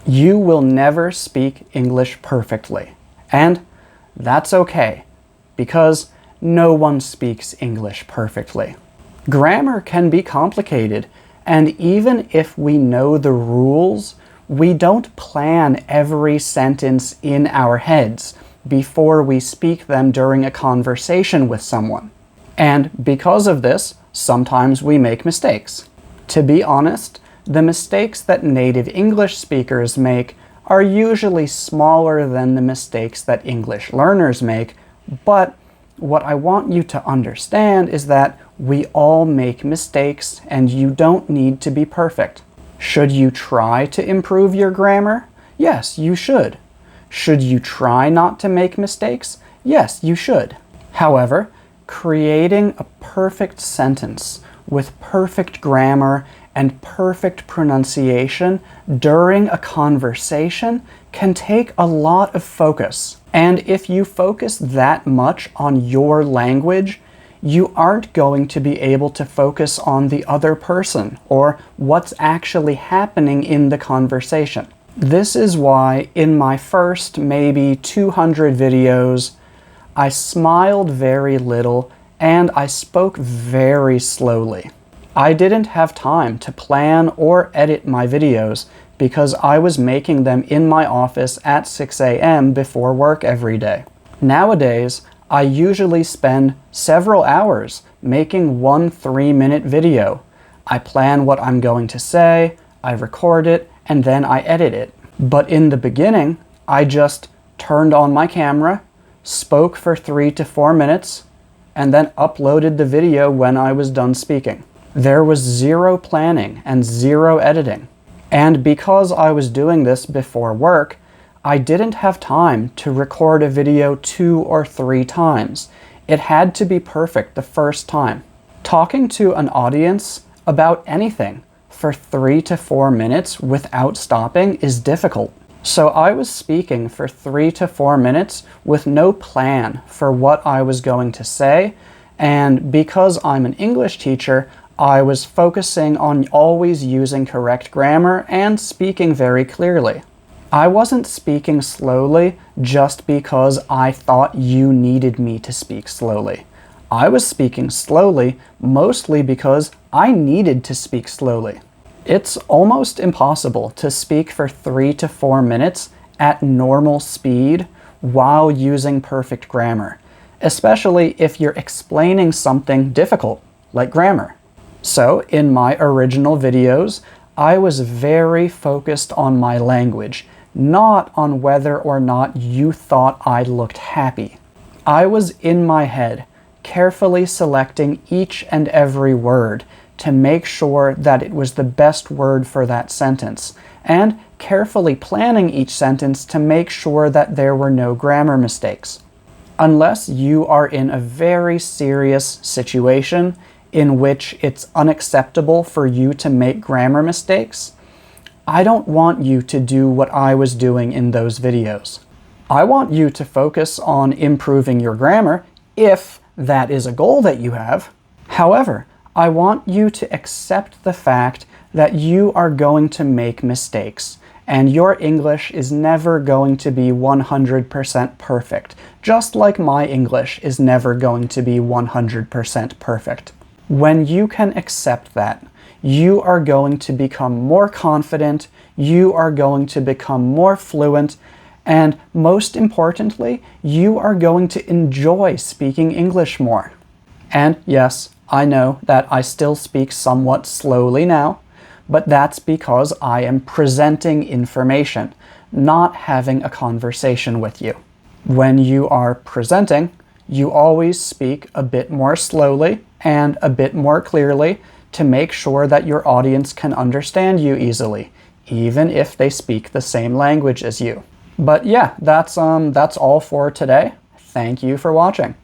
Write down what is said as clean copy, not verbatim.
You will never speak English perfectly. And that's okay, because no one speaks English perfectly. Grammar can be complicated, and even if we know the rules, we don't plan every sentence in our heads before we speak them during a conversation with someone. And because of this, sometimes we make mistakes. To be honest, the mistakes that native English speakers make are usually smaller than the mistakes that English learners make, but what I want you to understand is that we all make mistakes and you don't need to be perfect. Should you try to improve your grammar? Yes, you should. Should you try not to make mistakes? Yes, you should. However, creating a perfect sentence with perfect grammar and perfect pronunciation during a conversation can take a lot of focus. And if you focus that much on your language, you aren't going to be able to focus on the other person or what's actually happening in the conversation. This is why in my first maybe 200 videos, I smiled very little and I spoke very slowly. I didn't have time to plan or edit my videos because I was making them in my office at 6 a.m. before work every day. Nowadays, I usually spend several hours making one 3-minute video. I plan what I'm going to say, I record it, and then I edit it. But in the beginning, I just turned on my camera, spoke for 3 to 4 minutes, and then uploaded the video when I was done speaking. There was zero planning and zero editing. And because I was doing this before work, I didn't have time to record a video 2 or 3 times. It had to be perfect the first time. Talking to an audience about anything for 3 to 4 minutes without stopping is difficult. So I was speaking for 3 to 4 minutes with no plan for what I was going to say, and because I'm an English teacher, I was focusing on always using correct grammar and speaking very clearly. I wasn't speaking slowly just because I thought you needed me to speak slowly. I was speaking slowly mostly because I needed to speak slowly. It's almost impossible to speak for 3 to 4 minutes at normal speed while using perfect grammar, especially if you're explaining something difficult, like grammar. So, in my original videos, I was very focused on my language, not on whether or not you thought I looked happy. I was in my head, carefully selecting each and every word to make sure that it was the best word for that sentence, and carefully planning each sentence to make sure that there were no grammar mistakes. Unless you are in a very serious situation in which it's unacceptable for you to make grammar mistakes, I don't want you to do what I was doing in those videos. I want you to focus on improving your grammar if that is a goal that you have. However, I want you to accept the fact that you are going to make mistakes, and your English is never going to be 100% perfect, just like my English is never going to be 100% perfect. When you can accept that, you are going to become more confident, you are going to become more fluent, and most importantly, you are going to enjoy speaking English more. And yes, I know that I still speak somewhat slowly now, but that's because I am presenting information, not having a conversation with you. When you are presenting, you always speak a bit more slowly and a bit more clearly to make sure that your audience can understand you easily, even if they speak the same language as you. But yeah, that's all for today. Thank you for watching.